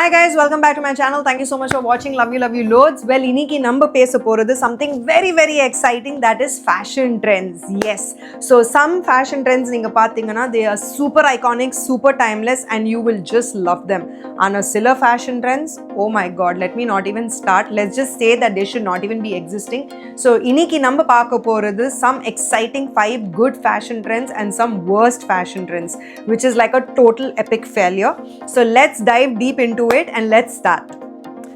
Hi guys, welcome back to my channel. Thank you so much for watching. Love you loads. Well, iniki number pesa poradhu something very exciting, that is fashion trends. Yes. So some fashion trends ninga pathingana they are super iconic, super timeless and you will just love them. Ana silla fashion trends, oh my god, let me not even start. Let's just say that they should not even be existing. So iniki number paaka poradhu some exciting 5 good fashion trends and some worst fashion trends, which is like a total epic failure. So let's dive deep into it and let's start.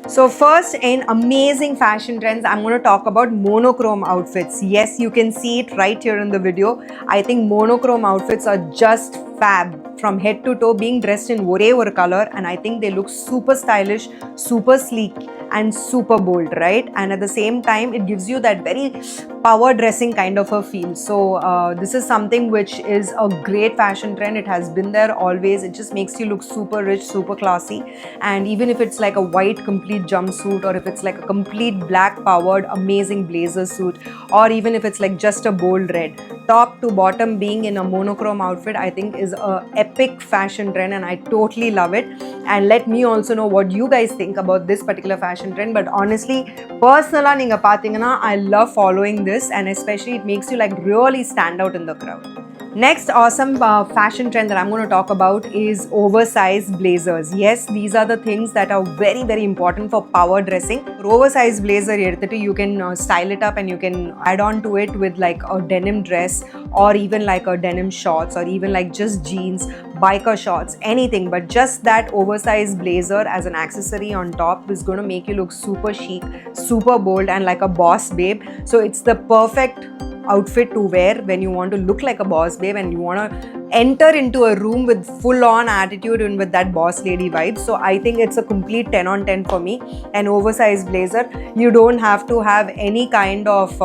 So first, in amazing fashion trends, I'm going to talk about monochrome outfits. Yes, you can see it right here in the video. I think monochrome outfits are just fab, from head to toe, being dressed in one color, and I think they look super stylish, super sleek and super bold, right? And at the same time it gives you that very power dressing kind of a feel. So this is something which is a great fashion trend. It has been there always. It just makes you look super rich, super classy. And even if it's like a white complete jumpsuit, or if it's like a complete black powered amazing blazer suit, or even if it's like just a bold red, top to bottom being in a monochrome outfit, I think is a epic fashion trend and I totally love it. And let me also know what you guys think about this particular fashion trend. But honestly, personally ninga pathingana, I love following this, and especially it makes you like really stand out in the crowd. Next awesome fashion trend that I'm going to talk about is oversized blazers. Yes, these are the things that are very important for power dressing. Oversized blazer edutittu you can style it up and you can add on to it with like a denim dress, or even like a denim shorts, or even like just jeans, biker shorts, anything. But just that oversized blazer as an accessory on top is going to make you look super chic, super bold and like a boss babe. So it's the perfect outfit to wear when you want to look like a boss babe and you want to enter into a room with full on attitude and with that boss lady vibe. So I think it's a complete 10 on 10 for me. An oversized blazer, you don't have to have any kind of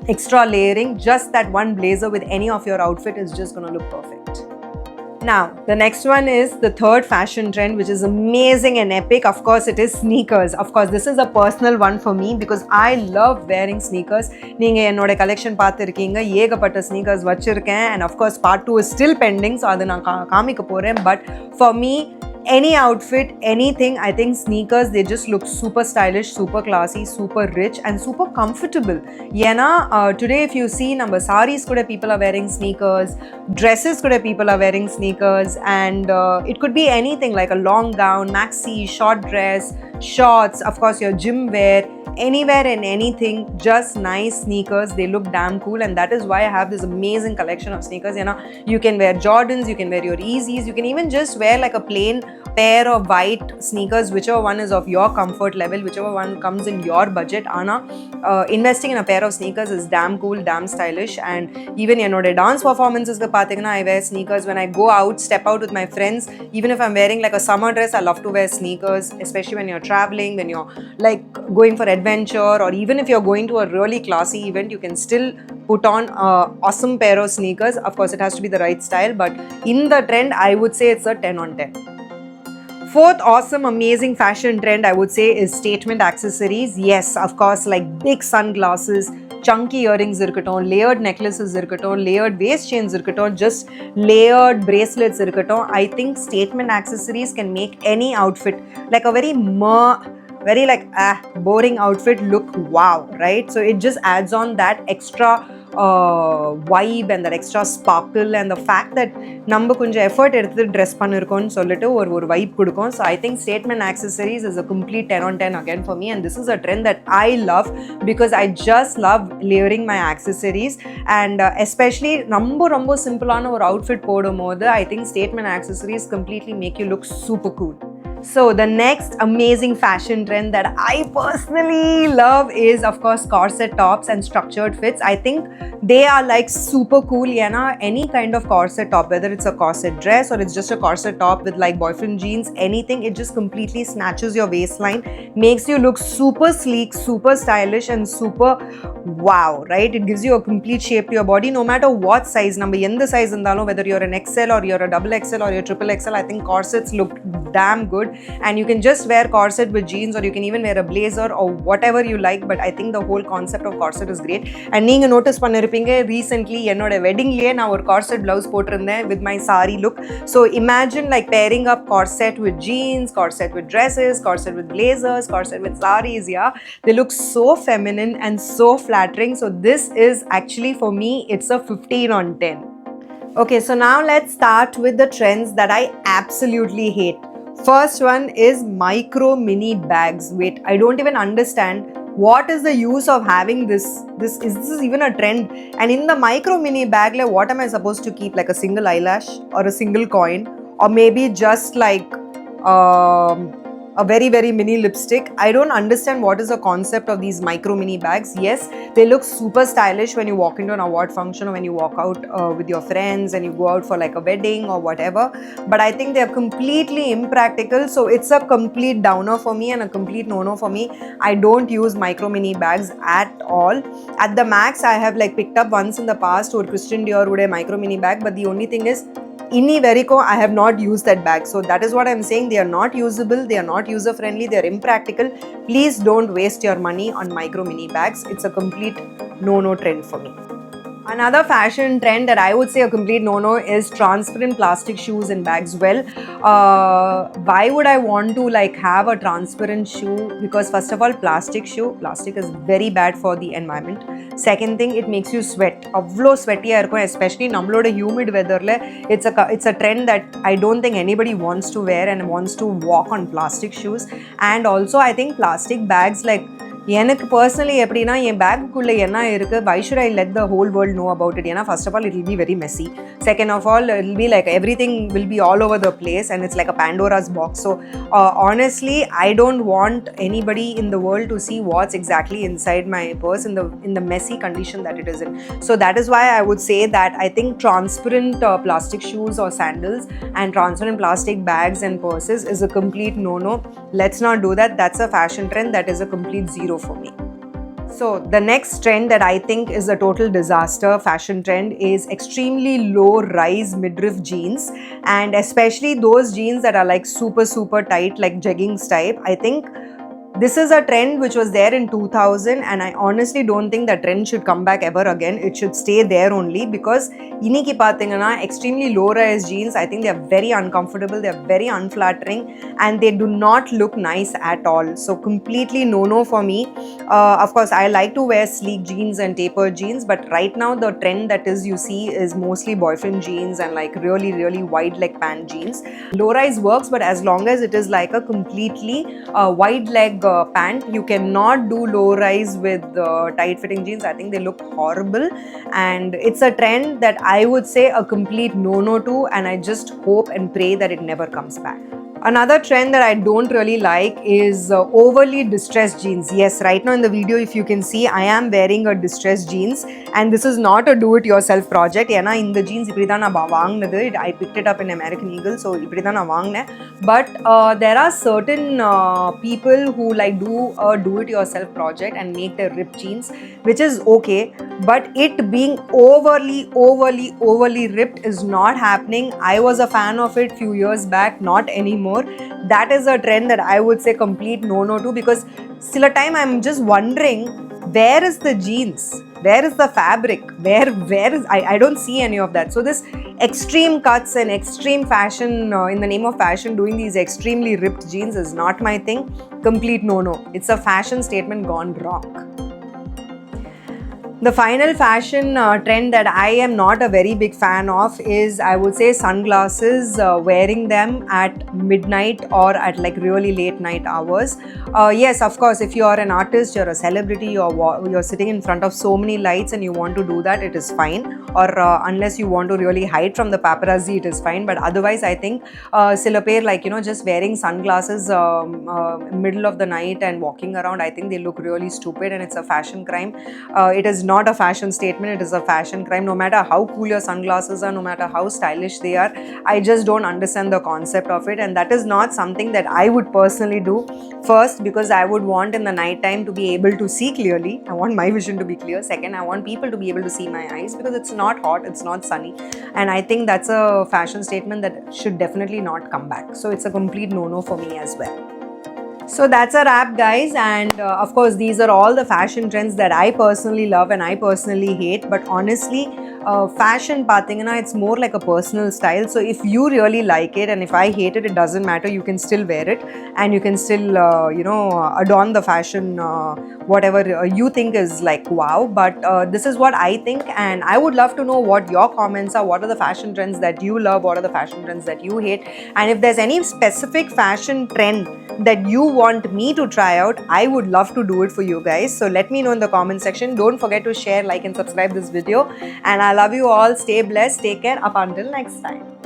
extra layering. Just that one blazer with any of your outfit is just going to look perfect. Now, the next one is the third fashion trend, which is amazing and epic. Of course, it is sneakers. Of course, this is a personal one for me because I love wearing sneakers. Neenga ennoda collection paathirkeenga, ஏகப்பட்ட sneakers வச்சிருக்கேன், and of course part 2 is still pending, so adha na kaamikka poren. But for me, any outfit, anything, I think sneakers, they just look super stylish, super classy, super rich and super comfortable. Yena today if you see number sarees kuda people are wearing sneakers, dresses kuda people are wearing sneakers, and it could be anything like a long gown, maxi, short dress, shorts, of course your gym wear, anywhere and anything, just nice sneakers. They look damn cool, and that is why I have this amazing collection of sneakers. You know, you can wear Jordans, you can wear your Yeezys, you can even just wear like a plain pair of white sneakers, whichever one is of your comfort level, whichever one comes in your budget. Ana investing in a pair of sneakers is damn cool, damn stylish. And even you know the dance performances ga pathina, I wear sneakers when I go out, step out with my friends. Even if I'm wearing like a summer dress, I love to wear sneakers, especially when you're traveling, when you're like going for adventure, or even if you're going to a really classy event, you can still put on a awesome pair of sneakers. Of course, it has to be the right style, but in the trend, I would say it's a 10 on 10. Fourth awesome amazing fashion trend, I would say, is statement accessories. Yes, of course, like big sunglasses, chunky earrings irukattom, layered necklaces irukattom, layered waist chains irukattom, just layered bracelets irukattom. I think statement accessories can make any outfit like a very like boring outfit look wow, right? So it just adds on that extra vibe and that extra sparkle, and the fact that நம்ம கொஞ்சம் effort எடுத்து dress பண்ணிருக்கோம்னு சொல்லிட்டு ஒரு vibe கொடுக்கும். So I think statement accessories is a complete 10 on 10 again for me, and this is a trend that I love because I just love layering my accessories. And especially ரொம்ப சிம்பிளான ஒரு outfit போடும்போது I think statement accessories completely make you look super cool. So the next amazing fashion trend that I personally love is of course corset tops and structured fits. I think they are like super cool. Yeah, any kind of corset top, whether it's a corset dress or it's just a corset top with like boyfriend jeans, anything, it just completely snatches your waistline, makes you look super sleek, super stylish and super wow, right? It gives you a complete shape to your body no matter what size. Number endha size indalo, whether you're an XL or you're a double XL or you're triple XL, I think corsets look damn good. good, and you can just wear corset with jeans, or you can even wear a blazer or whatever you like, but I think the whole concept of corset is great. And நீங்க notice பண்ணிருப்பீங்க, recently என்னோட weddingலயே நான் ஒரு corset blouse போட்டிருந்தேன் with my sari look. So imagine like pairing up corset with jeans, corset with dresses, corset with blazers, corset with saris. Yeah, they look so feminine and so flattering. So this is actually, for me, it's a 15 on 10. Okay, so now let's start with the trends that I absolutely hate. First one is micro mini bags. Wait, I don't even understand what is the use of having this. This is even a trend? And in the micro mini bag, like, what am I supposed to keep? Like a single eyelash or a single coin, or maybe just like a very very mini lipstick? I don't understand what is the concept of these micro mini bags. Yes, they look super stylish when you walk into an award function, or when you walk out with your friends and you go out for like a wedding or whatever, but I think they are completely impractical. So it's a complete downer for me and a complete no-no for me. I don't use micro mini bags at all. At the max, I have like picked up once in the past or Christian Dior would a micro mini bag, but the only thing is, inni verico I have not used that bag. So that is what I'm saying. They are not usable, they are not user friendly, they are impractical. Please don't waste your money on micro mini bags. It's a complete no trend for me. Another fashion trend that I would say a complete no is transparent plastic shoes and bags. Well, why would I want to like have a transparent shoe? Because first of all, plastic is very bad for the environment. Second thing, it makes you sweat. Avlo sweaty ah irukum, especially nammaloda humid weather le. It's a trend that I don't think anybody wants to wear and wants to walk on plastic shoes. And also I think plastic bags, like, எனக்கு personally எப்படின்னா, என் பேக்குள்ளே என்ன இருக்குது, why should I let the whole world know about it? ஏன்னா first of all, it will be very messy. Second of all, it will be like everything will be all over the place and it's like a Pandora's box. So honestly, I don't want anybody in the world to see what's exactly inside my purse in the messy condition that it is in. So that is why I would say that I think transparent plastic shoes or sandals and transparent plastic bags and purses is a complete no. Let's not do that. That's a fashion trend that is a complete zero for me. So the next trend that I think is a total disaster fashion trend is extremely low rise midriff jeans, and especially those jeans that are like super tight, like jeggings type. I think this is a trend which was there in 2000, and I honestly don't think that trend should come back ever again. It should stay there only, because இன்னைக்கு பாத்தீங்கன்னா extremely low rise jeans, I think they are very uncomfortable, they are very unflattering, and they do not look nice at all. So completely no for me. Of course, I like to wear sleek jeans and tapered jeans, but right now the trend that is you see is mostly boyfriend jeans and like really wide leg pant jeans. Low rise works, but as long as it is like a completely wide leg pant. You cannot do low rise with tight fitting jeans. I think they look horrible, and it's a trend that I would say a complete no to, and I just hope and pray that it never comes back. Another trend that I don't really like is overly distressed jeans. Yes, right now in the video, if you can see, I am wearing a distressed jeans, and this is not a do-it-yourself project. ஏன்னா இந்த jeans இப்படி தான் நான் வாங்கினது. I picked it up in American Eagle, so இப்படி தான் நான் வாங்கினேன். But there are certain people who like do it yourself project and make their ripped jeans, which is okay, but it being overly ripped is not happening. I was a fan of it few years back, not anymore. That is a trend that I would say complete no to, because still a time I'm just wondering, where is the jeans, where is the fabric, where is I don't see any of that. So this extreme cuts and extreme fashion in the name of fashion, doing these extremely ripped jeans is not my thing. Complete no. It's a fashion statement gone wrong. The final fashion trend that I am not a very big fan of is, I would say, sunglasses, wearing them at midnight or at like really late night hours. Yes, of course, if you are an artist, you're a celebrity, you're sitting in front of so many lights and you want to do that, it is fine. Or unless you want to really hide from the paparazzi, it is fine. But otherwise, I think silapair, like, you know, just wearing sunglasses middle of the night and walking around, I think they look really stupid and it's a fashion crime. It is not a fashion statement, it is a fashion crime. No matter how cool your sunglasses are, no matter how stylish they are, I just don't understand the concept of it, and that is not something that I would personally do. First, because I would want in the night time to be able to see clearly. I want my vision to be clear. Second, I want people to be able to see my eyes because it's not hot, it's not sunny, and I think that's a fashion statement that should definitely not come back. So it's a complete no-no for me as well. So that's a wrap, guys, and of course these are all the fashion trends that I personally love and I personally hate. But honestly, fashion pathina, it's more like a personal style. So if you really like it and if I hate it, it doesn't matter. You can still wear it and you can still adorn the fashion whatever you think is like wow. But this is what I think, and I would love to know what your comments are. What are the fashion trends that you love? What are the fashion trends that you hate? And if there's any specific fashion trend that you want me to try out, I would love to do it for you guys. So let me know in the comment section. Don't forget to share, like and subscribe this video, and I love you all. Stay blessed, take care, up until next time.